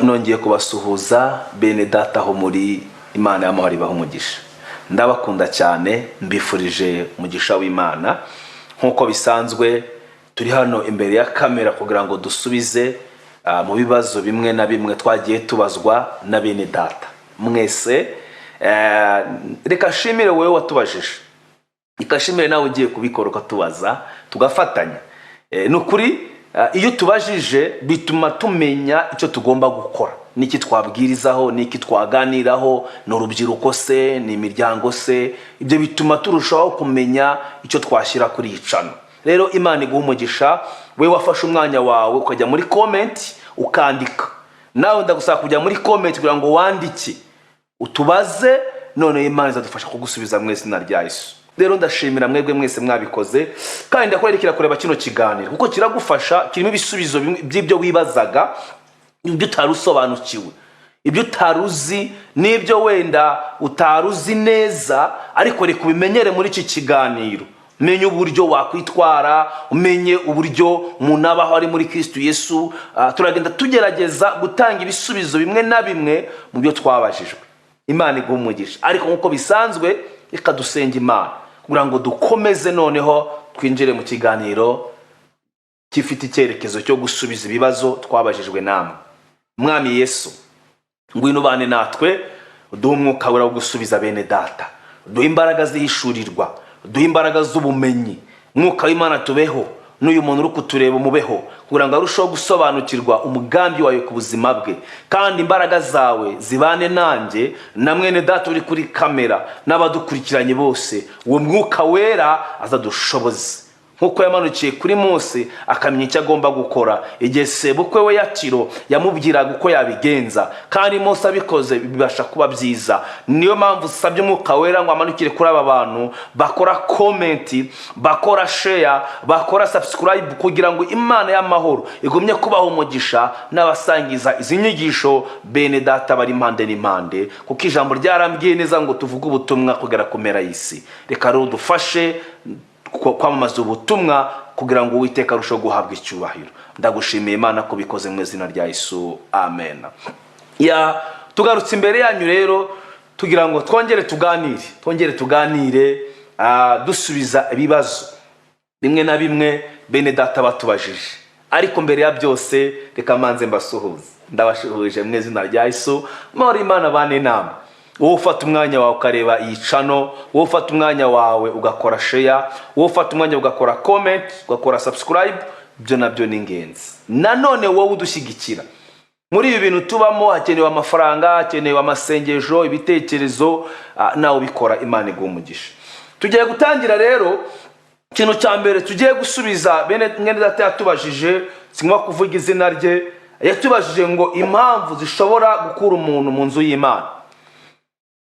nongeye kubasuhuza bene data ho muri Imana y'amahoro ibaho umugisha. Ndabakunda cyane, mbifurije umugisha w'Imana. Nkuko bisanzwe turi hano imbere ya kamera kugira ngo dusubize mu bibazo bimwe na bimwe twagiye tubazwa na bene data. Mwese reka shimire wewe watubajije, ikashimire nawe ugiye kubikora ukatubaza tugafatanya. Nukuri iyo tubajije bituma tumenya icyo tugomba gukora, niki twabwirizaho, niki twaganiraho, n'urubyiruko se, n'imiryango se. Ibyo bituma turushaho kumenya icyo twashyira kuri icano. Rero Imana iguha umugisha, we wafashe umwanya wawe ukajya muri comment ukandika. Nawe ndagusaba kujya muri comment kugira ngo wandike utubaze, none Imana izadufasha kugusubiza mu izina rya Yesu. Rero ndashimira mwebwe mwese mwabikoze, kandi ndakwerekera kureba kino kiganiro kuko kiragufasha, kirimo ibisubizo by'ibyo wibazaga, ibyo utarusobanukiwe, ibyo utaruzi, n'ibyo wenda utaruzi neza, ariko reka ubimenyere muri iki kiganiro. Umenye uburyo wakwitwara, umenye uburyo umuntu abaho ari muri Kristo Yesu. Turagenda tugerageza gutanga ibisubizo bimwe na bimwe mu byo twabajijwe. Imana iguha umugisha. Ariko nkuko bisanzwe, reka dusenge Imana kugira ngo dukomeze noneho twinjire mu kiganiro gifite icyerekezo cyo gusubiza ibibazo twabajijwe namwe. Mwami Yesu, ngwino bane natwe, uduhe umwuka wera wo gusubiza bene data, uduhe imbaraga zihishurirwa, uduhe imbaraga z'ubumenyi. Mwuka w'Imana tubeho, n'uyu muntu uri kutureba umubeho, kugira ngo arusheho gusobanukirwa umugambi wawe ku buzima bwe, kandi imbaraga zawe zibane nanjye na mwene data uri kuri kamera n'abadukurikiranye bose. Uwo mwuka wera azadushoboze nkuko yamanukiye kuri Mose akamenya icyo agomba gukora igihe sebukwe we Yatiro yamubwiraga uko yabigenza, kandi Mose abikoze bibasha kuba byiza. Niyo mpamvu usabye umwuka wera ngo amanukire kuri aba bantu bakora comment, bakora share, bakora subscribe, kugira ngo Imana y'amahoro igumye kubaho umugisha n'abasangiza izi nyigisho bene data bari impande n'impande, kuko ijambo ryarambwiye neza ngo tuvuge ubutumwa kugera kumera y'isi. Reka rero dufashe kwamamaza ubutumwa kugira ngo Uwiteka arusheho guhabwa icyubahiro. Ndagushimiye Imana ko bikoze mu izina rya Yesu, amen. Tugarutse imbere yanyu rero tugira ngo twongere tuganire dusubiza ibibazo bimwe na bimwe bene data batubajije. Ariko mbere ya byose reka manze mbasuhuze. Ndabashuhuje mu izina rya Yesu. Muri Imana bane nama, wowe ufata umwanya wawe ukareba iyi channel, wowe ufata umwanya wawe ugakora share, wowe ufata umwanya ugakora comment, ugakora subscribe, ibyo nabyo ni ingenzi. Nanone wowe udushyigikira muri ibi bintu tubamo, hakenewe amafaranga, hakenewe amasengesho, ibitekerezo, nawe ubikora. Imana iguha umugisha. Tugiye gutangira rero, ikintu cya mbere tugiye gusubiza bene mwene data yatubajije, singwa kuvuga izina rye, yatubajije ngo impamvu zishobora gukura umuntu mu nzu y'Imana.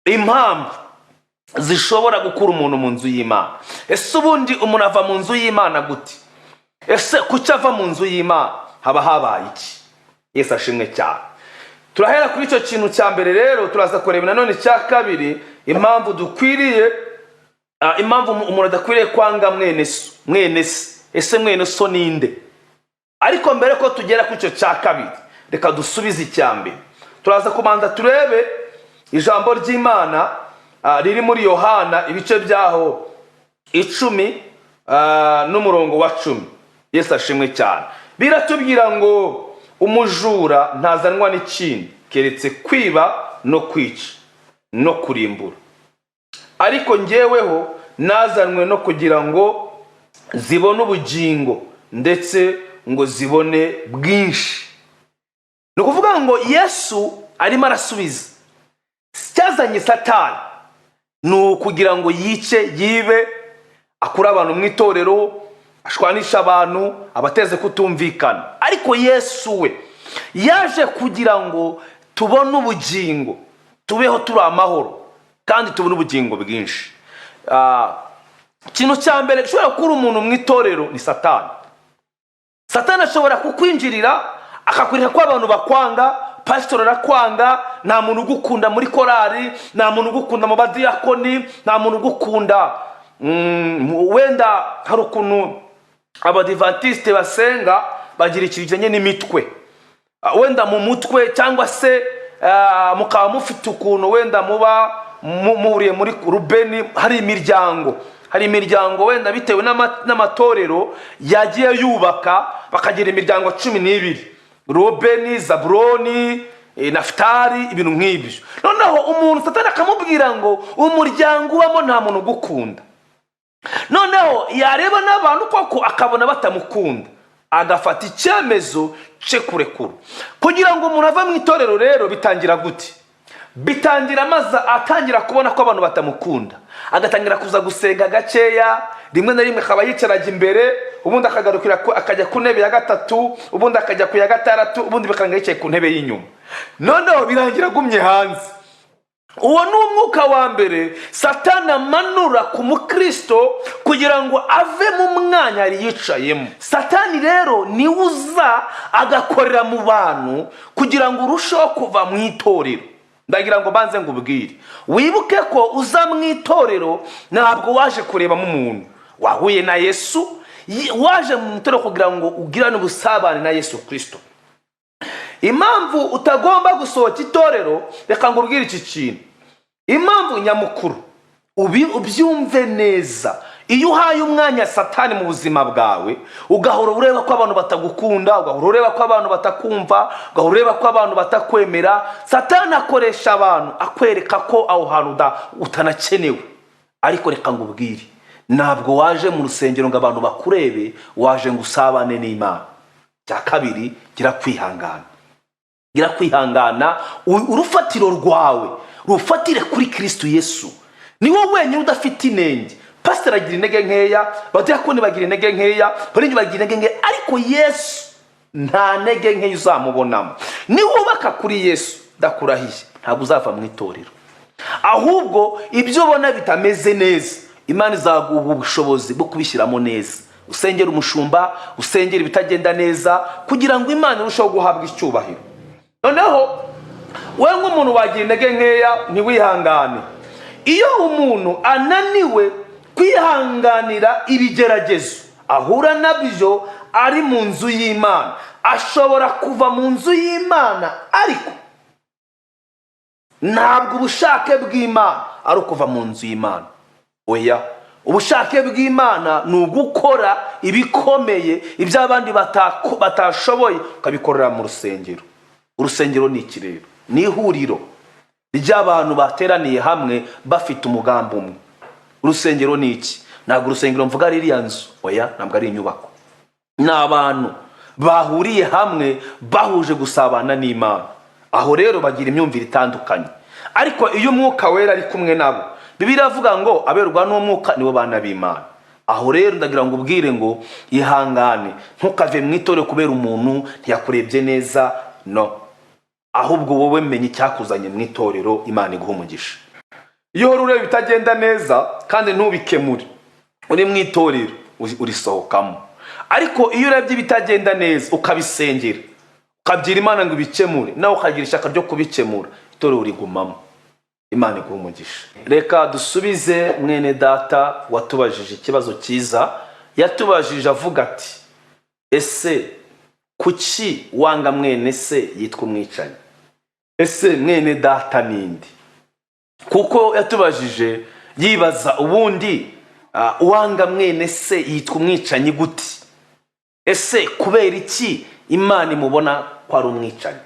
Impamvu zishobora gukura umuntu mu nzu y'Imana. Ese ubundi umuntu ava mu nzu y'Imana gute? Ese kuki ava mu nzu y'Imana haba habaye iki? Yesu ashimwe cyane. Turahera kuri icyo kintu cya mbere rero, turaza kureba nanone cya kabiri, impamvu dukwiriye, impamvu umuntu adakwiriye kwanga mwene se. Ese mwene so ninde? Ariko mbere ko tugera kuri icyo cya kabiri, reka dusubize icya mbere. Turaza kubanza turebe ijambo ry'Imana riri muri Yohana ibice byaho 10 n'umurongo wa 10. Yesu ashimwe cyane. Biratubwira ngo umujura ntazanwa n'ikindi keretse kwiba no kwica no kurimbura, ariko njyeweho nazanwe no kugira ngo zibone ubugingo, ndetse ngo zibone bwinshi. Ni ukuvuga ngo Yesu arimo arasubiza cyazanye Satani ni ukugira ngo yice, yibe, akura abantu mu itorero, ashwanisha abantu, abateze kutumvikana. Ariko Yesu we yaje kugira ngo tubone ubugingo, tubeho turi amahoro, kandi tubone ubugingo bwinshi. Ikintu cya mbere gishobora gukura umuntu mu itorero ni Satani. Satani ashobora kukwinjirira akakureka ko abantu bakwanga, pastor arakwanga, nta muntu ugukunda muri korari, nta muntu ugukunda mu badiyakoni, nta muntu ugukunda. Wenda hari ukuntu abadivantiste basenga bagira ikijanye n'imitwe. wenda mu mutwe cyangwa se mukaba mufite ukuntu wenda muba muhuriye muri Rubeni. Hari imiryango wenda bitewe n'amatorero yagiye yubaka, bakagira imiryango 12: Rubeni, Zabuloni, Nafutali, ibintu nk'ibyo. Noneho umuntu Satani akamubwira ngo umuryango ubamo nta muntu ugukunda. Noneho yareba n'abantu koko akabona batamukunda, agafata icyemezo cyo kurekura. Kugira ngo umuntu ava mu itorero rero bitangira gute? Bitangira maze atangira kubona ko abantu batamukunda, agatangira kuza gusenga gakeya, rimwe na rimwe akaba yicaraga imbere, ubundi akagarukira akajya ku ntebe ya gatatu, ubundi akajya ku ya gatandatu, ubundi bikanga yicaye ku ntebe y'inyuma. Noneho birangira agumye hanze. Uwo ni umwuka wa mbere Satani amanura ku mukristo kugira ngo ave mu mwanya yari yicayemo. Satani rero ni uza agakorera mu bantu kugira ngo urusheho kuva mu itorero. Ndagira ngo banze ngubwire, wibuke ko uza mu itorero ntabwo waje kureba mu umuntu, wahuye na Yesu, waje mu itorero kugira ngo ugirane ubusabane na Yesu Kristo. Impamvu utagomba gusohoka itorero, reka ngubwire iki kintu. Impamvu nyamukuru ubyumve neza, iyo uhaye umwanya Satani mu buzima bwawe, ugahora ureba ko abantu batagukunda, ugahora ureba ko abantu batakumva, ugahora ureba ko abantu batakwemera, Satani akoresha abantu akwereka ko aho hantu utanakenewe. Ariko reka ngubwire, ntabwo waje mu rusengero ngo abantu bakurebe, waje ngo usabane n'Imana. Cya kabiri, gira kwihangana, urufatiro rwawe rufatire kuri Kristo Yesu. Ni wowe wenyine udafite inenge. Pastor agira intege nkeya, badiyakoni bagira intege nkeya, barinzi bagira intege nkeya, ariko Yesu nta ntege nkeya uzamubonamo. Ni wubaka kuri Yesu, ndakurahiye ntabwo uzava mu itorero. Ahubwo ibyo ubona bitameze neza, Imana izaguha ubushobozi bwo kubishyiramo neza. Usengera umushumba, usengera ibitagenda neza, kugira ngo Imana irusheho guhabwa icyubahiro. Noneho we nk'umuntu wagira intege nkeya, ntiwihangane. Iyo umuntu ananiwe kwihanganira ibigeragezo ahura nabyo ari mu nzu y'Imana, ashobora kuva mu nzu y'Imana, ariko ntabwo ubushake bw'Imana ari ukuva mu nzu y'Imana. Oya, ubushake bw'Imana ni ugukora ibikomeye iby'abandi batashoboye, ukabikorera mu rusengero. Urusengero ni iki rero? Ni ihuriro ry'abantu bateraniye hamwe bafite umugambi umwe. Urusengero ni iki? Ntabwo urusengero mvuga ririya nzu, oya, ntabwo ari inyubako. Ni abantu bahuriye hamwe bahuje gusabana n'Imana. Aho rero bagira imyumvire itandukanye, ariko iyo umwuka wera ari kumwe nabo, Bibiliya iravuga ngo aberwa n'umwuka nibo bana b'Imana. Aho rero ndagira ngo ubwire ngo ihangane, ntukave mu itorero kubera umuntu ntiyakurebye neza, no. Ahubwo wowe menye icyakuzanye mu itorero, Imana iguha umugisha. Iyo ureba bitagenda neza kandi ntubikemure, uri mu itorero urisohokamo. Ariko iyo urebye bitagenda neza ukabisengera, ukabyira Imana ngo ibikemure, nawe ukagira ishyaka ryo kubikemura, itorero urigumamo. Imana iguha umugisha. Reka dusubize mwene data watubajije ikibazo cyiza. Yatubajije avuga ati, ese kuki wanga mwene se yitwa umwicanyi? Ese mwene data nindi? Kuko yatubajije yibaza ubundi wanga mwene se yitwa umwicanyi gute? Ese kubera iki Imana imubona ko ari umwicanyi?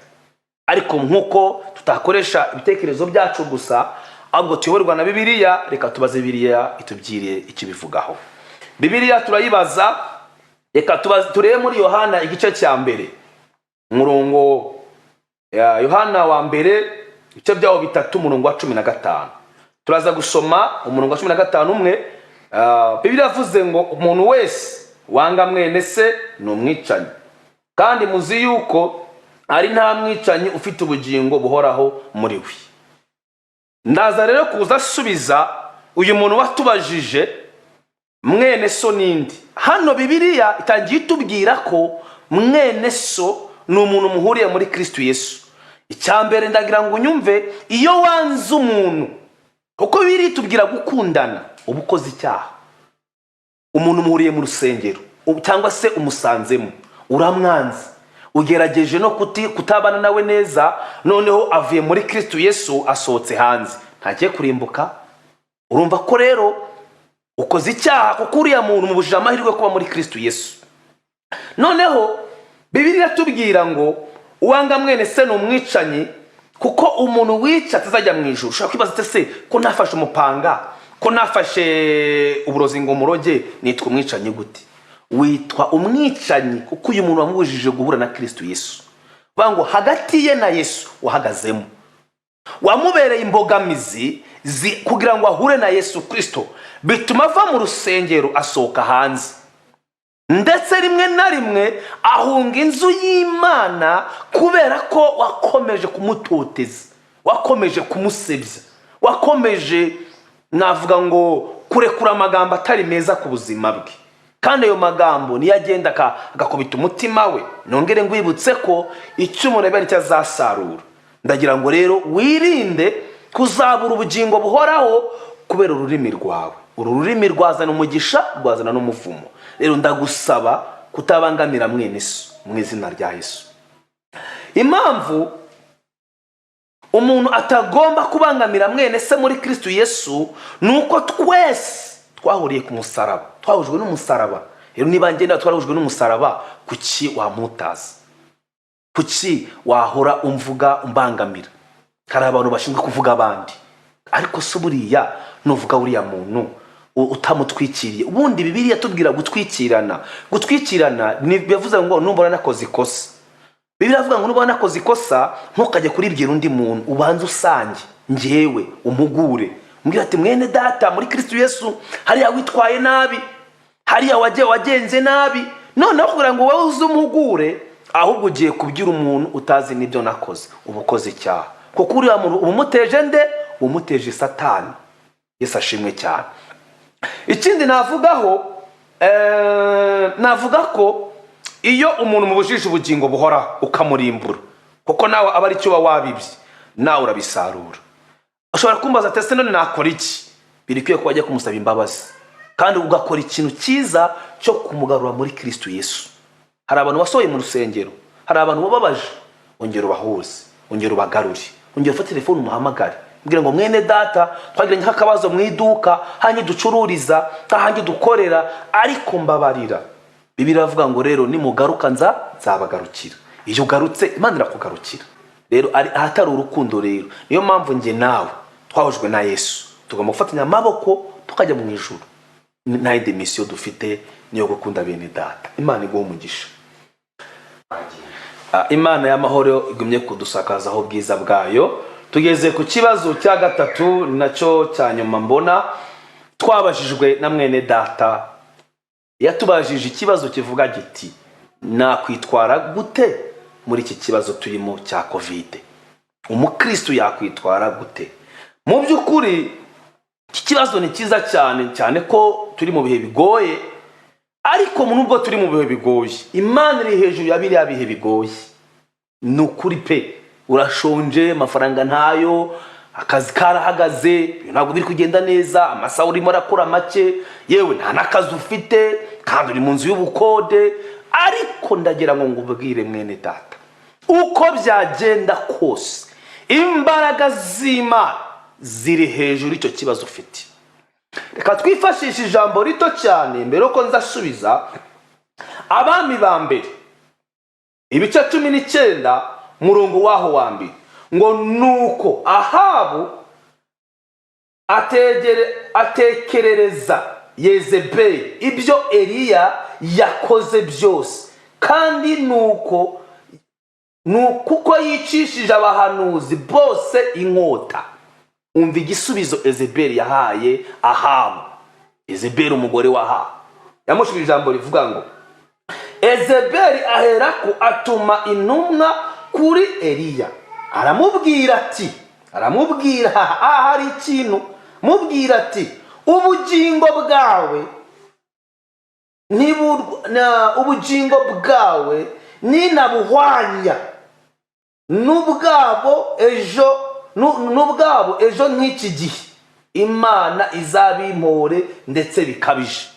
Ariko nkuko tutakoresha ibitekerezo byacu gusa, ahubwo tuyoborwa na Bibiliya, reka tubaze Bibiliya itubwire icyo bivugaho. Bibiliya turayibaza, reka turebe muri Yohana igice cya mbere, umurongo Yohana wa mbere, ibice byawo 3, umurongo wa 15. Turaza gusoma umurongo wa 15 umwe. Bibiliya yavuze ngo umuntu wese wanga mwene se ni umwicanyi, kandi muzi yuko ari nta mwicanyi ufite ubugingo buhoraho muri we. Ndaza rero kuza asubiza uyu muntu watubajije mwene so nindi. Hano Bibiliya itangiye itubwira ko mwene so ni umuntu muhuriye muri Kristo Yesu. Icyambere ndagira ngo unyumve, iyo wanze umuntu, kuko Bibiliya itubwira gukundana, ubukoze icyaha. Umuntu muhuriye mu rusengero cyangwa se umusanzemo, uramwanze, ugerageje no kutabana nawe neza, noneho avuye muri Kristo Yesu asohotse hanze, ntagiye kurimbuka. Urumva ko rero ukoze icyaha, kuko uriya muntu mubujije amahirwe kuba muri Kristo Yesu. Noneho Bibiliya tubwira ngo uwanga mwene se n'umwicanyi, kuko umuntu wica atazajya mu ijuru. Ushobora kwibaza se ko nafashe umupanga, ko nafashe uburozi ngo muroge, nitwa umwicanyi gute? Witwa umwicanyi kuko uyu muntu wamubujije guhura na Kristo Yesu. Bango hagati ye na Yesu wahagazemo, wamubereye imbogamizi kugira ngo ahure na Yesu Kristo, bituma ava mu rusengero asohoka hanze, ndetse rimwe na rimwe ahunga inzu y'Imana kubera ko wakomeje kumutoteza, wakomeje kumusebya, wakomeje navuga ngo kurekura amagambo atari meza ku buzima bwe. Kandi ayo magambo niyo agenda agakubita umutima we. Nongere ngwibutse ko icyo umuntu abari cyazasarura. Ndagira ngo rero wirinde kuzabura ubugingo buhoraho kubera ururimi rwawe. Uru rurimi rwazana umugisha, rwazana n'umuvumo. Rero ndagusaba kutabangamira mwene so mu izina rya Yesu. Impamvu umuntu atagomba kubangamira mwene se muri Kristo Yesu nuko twese twahuriye ku musaraba, twahujwe n'umusaraba. Rero niba ngenda twarahujwe n'umusaraba, kuki wamutaza? Kuki wahora umvuga umbangamira? Hari abantu bashinzwe kuvuga abandi, ariko se buriya nuvuga uriya muntu utamutwikiriye. Ubundi Bibiliya tubwira gutwikirana. Gutwikirana ni bivuze ngo numbona nakoze ikosa. Bibiliya avuga ngo numbona nakoze ikosa ntukajye kuribwira undi muntu, ubanze usange njyewe umugure, mbwira ati mwene data muri Kristo Yesu hariya witwaye nabi, hariya wagenze nabi, noneho kugira ngo wowe uzumugure, ahubwo ugiye kubyira umuntu utazi n'ibyo nakoze, ubukoze icyaha. Kuko uriya muntu umuteje nde? Umuteje Satani. Yesu ashimwe cyane. Ikindi navuga ko iyo umuntu mubujije ubugingo buhora ukamurimbura, kuko nawe aba ari cyo wabibye, nawe urabisarura. Ushobora kumbaza ati ese none nakora iki? Birikwiye ko wajya kumusaba imbabazi, kandi ugakora ikintu cyiza cyo kumugarura muri Kristo Yesu. Hari abantu basohoye mu rusengero, hari abantu bababaje, ongera ubahuze, ongera ubagarure, ongera ufate telefone umuhamagare, mbwira ngo mwene data twagiranye nk'akabazo mu iduka, hangi ducururiza, hangi dukorera, ariko mbabarira. Bibiliya avuga ngo rero nimugaruka nzabagarukira. Iyo ugarutse Imana irakugarukira. Rero ahatari urukundo rero, niyo mpamvu nge nawe twahujwe na Yesu tugomba gufatanya amaboko tukajya mu ijuru. Nayo demisiyo dufite niyo gukunda bene data. Imana iguhe umugisha. Imana y'amahoro igumye kudusakazaho ubwiza bwayo. Tugeze ku kibazo cya gatatu, nacyo cyanyuma mbona twabajijwe na mwene data. Yatubajije ikibazo kivuga giti nakwitwara gute muri iki kibazo turimo cya COVID? Umukristo yakwitwara gute? Mu by'ukuri iki kibazo ni cyiza cyane ko turi mu bihe bigoye, ariko nubwo turi mu bihe bigoye, Imana iri hejuru ya biriya bihe bigoye. Nukuri pe, urashonje, amafaranga ntayo, akazi karahagaze, ntabwo biri kugenda neza, amasaha urimo arakora make, yewe nta nakazi ufite, kandi uri mu nzu y'ubukode. Ariko ndagira ngo ngubwire mwene data, uko byagenda kose imbaraga z'Imana ziri hejuru icyo kibazo ufite. Reka twifashishe ijambo rito cyane mbere ko nzasubiza. Abami ba mbere ibice 19 murongo waho wa mbere ngo nuko Ahabu atekerereza Yezebeli ibyo Eliya yakoze byose, kandi nuko kuko yicishije abahanuzi bose inkota. Umva igisubizo Yezebeli yahaye Ahabu. Yezebeli umugore wa Ahabu yamushubije ijambo rivuga ngo Yezebeli aherako atuma intumwa kuri Eliya, aramubwira hari ikintu, mubwira ati ubugingo bwawe ninabuhwanya n'ubwabo ejo nk'iki gihe, Imana izabimpore ndetse bikabije.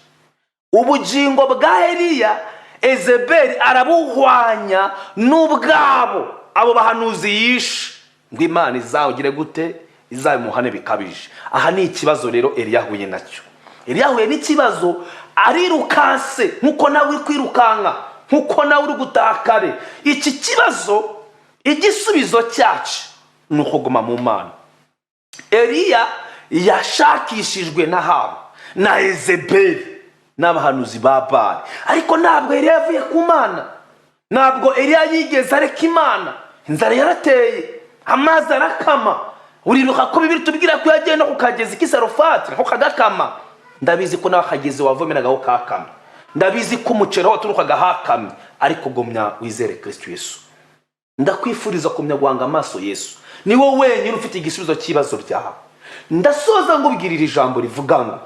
Ubugingo bwa Eliya Ezebeli arabuhwanya n'ubwabo abo bahanuzi yishe ngo Imana izawugire gute, izabimuhane bikabije. Aha ni ikibazo rero Eliya yahuye nacyo. Eliya yahuye n'ikibazo, arirukanse nkuko nawe uri kwirukanka, nkuko nawe uri gutakare. Iki kibazo igisubizo cyacu ni ukuguma mu Mana. Eliya yashakishijwe n'Ahabu na Ezebeli n'abahanuzi ba Bali, ariko ntabwo Eliya yavuye ku Mana. Ntabwo Eliya yigeze areka Imana. Inzara yarateye, amazi arakama. Uriruka ko Bibiri tubwira ko yagiye no kukageza ikisarofati nko kagakama. Ndabizi ko nawe akagezi wavomeragaho kakama. Ndabizi ko umuceri ho turukaga hakame, ariko gumya wizere Kristo Yesu. Ndakwifuriza kumenya guhanga amaso Yesu. Ni wowe wenyine ufite igisubizo cy'ibibazo byawe. Ndasoza ngo ubwirira ijambo rivuga ngo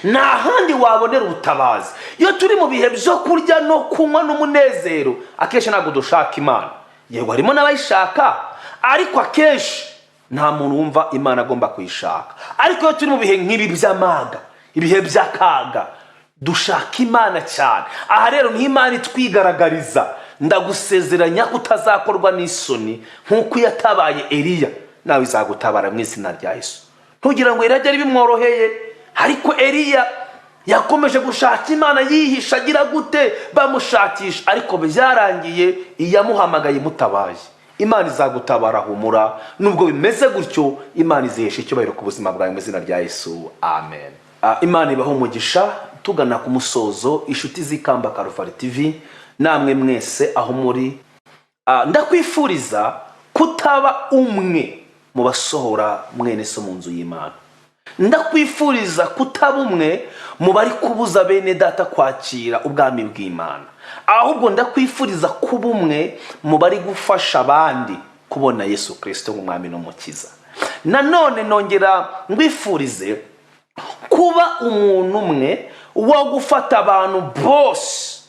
nta handi wabonera ubutabazi. Iyo turi mu bihe byo kurya no kunywa n'umunezero, akenshi ntabwo dushaka Imana. Yego harimo n'abayishaka, ariko akenshi nta muntu wumva Imana agomba kuyishaka. Ariko iyo turi mu bihe nk'ibi by'amaga, ibihe by'akaga, dushaka Imana cyane. Aha rero ni Imana itwigaragariza. Ndagusezeranya kutazakorwa n'isoni nk'uko yatabaye Eliya, nawe izagutabara mu izina rya Yesu. Ntugira ngo Eliya bimworoheye, ariko Eliya yakomeje gushaka Imana, yihisha agira gute, bamushakisha, ariko byarangiye iyamuhamagaye mutabaye. Imana izagutabara, humura. Nubwo bimeze gutyo, Imana izihesha icyubahiro ku buzima bwawe mu izina rya Yesu. Amen. Imana ibaho umugisha. Tugana ku musozo, inshuti z'Ikamba Karuvali TV, namwe mwese aho muri, ndakwifuriza kutaba umwe mu basohora mwene so mu nzu y'Imana. Ndakwifuriza kutaba umwe mu bari kubuza bene data kwakira ubwami bw'Imana, ahubwo ndakwifuriza kuba umwe mu bari gufasha abandi kubona Yesu Kristo nk'umwami n'umukiza. Nanone nongera ngwifurize kuba umuntu umwe wo gufata abantu bose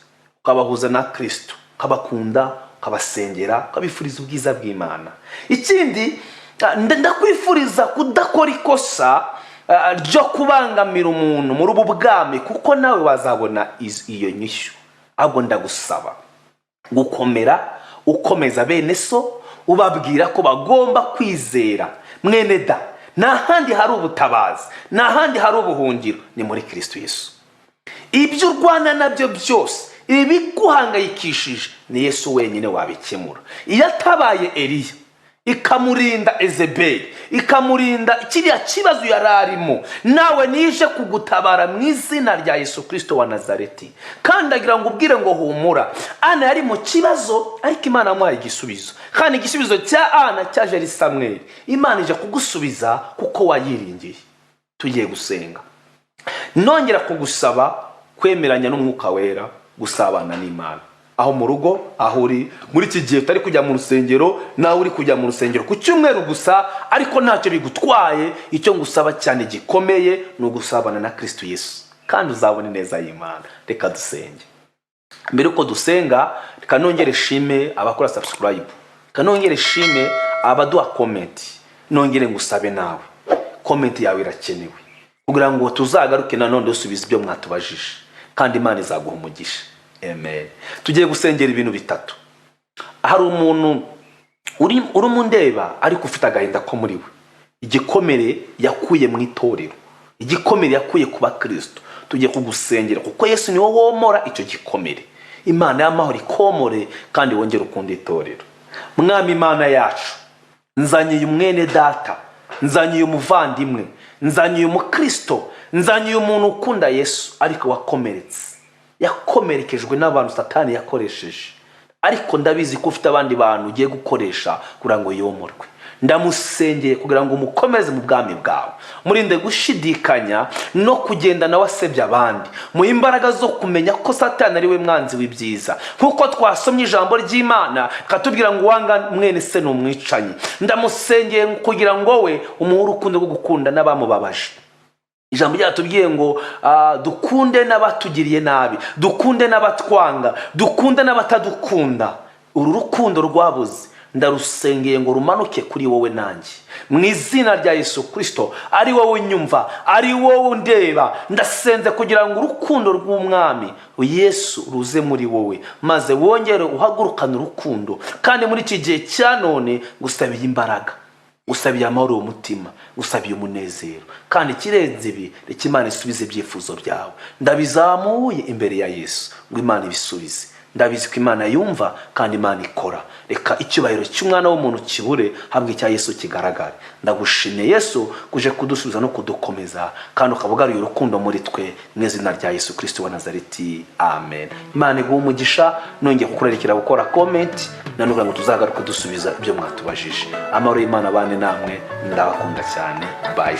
ukabahuza na Kristo, ukabakunda, ukabasengera, ukabifuriza ubwiza bw'Imana. Ikindi ndakwifuriza kudakora ikosa ryo kubangamira umuntu muri ubu bwami, kuko nawe wazabona iyo nyishyu. Ahubwo ndagusaba gukomera, ukomeza bene so, ubabwira ko bagomba kwizera mwene da. Nta handi hari ubutabazi, nta handi hari ubuhungiro, ni muri Kristo Yesu. Ibyo urwana nabyo byose, ibiguhangayikishije, ni Yesu wenyine wabikemura. Iyo atabaye Eliya ikamurinda Ezebeli, ikamurinda kiriya kibazo yararimo, nawe nije kugutabara mu izina rya Yesu Kristo wa Nazareti. Kandi agira ngo ubwire ngo humura. Ana yari mu kibazo, ariko Imana yamuhaye igisubizo. Kandi igisubizo cya Ana cyaje ari Samweli. Imana ije kugusubiza kuko wayiringiye. Tugiye gusenga. Nongera kugusaba kwemeranya n'Umwuka Wera, gusabana n'Imana. Aho mu rugo, aho uri muri iki gihe utari kujya mu rusengero, nawe uri kujya mu rusengero ku cyumweru gusa, ariko ntacyo bigutwaye. Icyo ngusaba cyane gikomeye ni ugusabana na Kristo Yesu, kandi uzabona neza y'Imana. Reka dusenge. Mbere uko dusenga, reka nongere shime abakora subscribe, reka nongere shime abaduha comment. Nongere ngusabe nawe, comment yawe irakenewe kugira ngo tuzagaruke nanone dusubize ibyo mwatubajije, kandi Imana izaguha umugisha. Amen. Tugiye gusengera ibintu bitatu. Hari umuntu uri mu ndeba ariko ufite agahinda ko muri we, igikomere yakuye mu itorero, igikomere yakuye ku bakristo. Tugiye kugusengera kuko Yesu niwe womora icyo gikomere. Imana y'amahoro ikomore kandi wongere ukunda itorero. Mwami Imana yacu, nzanye umwene data, nzanye umuvandimwe, nzanye umukristo, nzanye umuntu ukunda Yesu ariko wakomeretse, yakomerekejwe n'abantu Satani yakoresheje, ariko ndabizi ko ufite abandi bantu ugiye gukoresha kugira ngo yomorwe. Ndamusengeye kugira ngo umukomeze mu bwami bwawe, murinde gushidikanya no kugenda nawe asebya abandi, mu imbaraga zo kumenya ko Satani ari we mwanzi w'ibyiza. Nkuko twasomye ijambo ry'Imana katubwira ngo wanga mwene se n'umwicanyi. Ndamusengeye kugira ngo we umuhe urukundo rwo gukunda n'abamubabaje. Ijambo ryatubwiye ngo dukunde n'abatugiriye nabi, dukunde n'abatwanga, dukunde n'abatadukunda. Uru rukundo rwabuze ndarusengeye ngo rumanuke kuri wowe nanjye mu izina rya Yesu Kristo. Ari wowe unyumva, ari wowe undeba, ndasenze kugira ngo urukundo rw'umwami Yesu ruze muri wowe, maze wongere uhagurukane urukundo. Kandi muri iki gihe cya none gusabiye imbaraga, gusabiye amahoro y'umutima, gusabiye umunezero. Kandi kirenze ibi, reka Imana isubize ibyifuzo byawe. Ndabizamuye imbere ya Yesu ngo Imana ibisubize. Ndabizi ko Imana yumva kandi Imana ikora. Reka icyubahiro cy'umwana w'umuntu kibure, habwe icya Yesu kigaragare. Ndagushimiye Yesu kuje kudusubiza no kudukomeza, kandi ukavugaruye urukundo muri twe, mu izina rya Yesu Kristo wa Nazareti, amen. Imana iguhe umugisha. Nongeye kukurerekera gukora comment, nanuka ngo tuzagaruke dusubiza ibyo mwatubajije. Amahoro y'Imana abane namwe, ndabakunda cyane. Bye.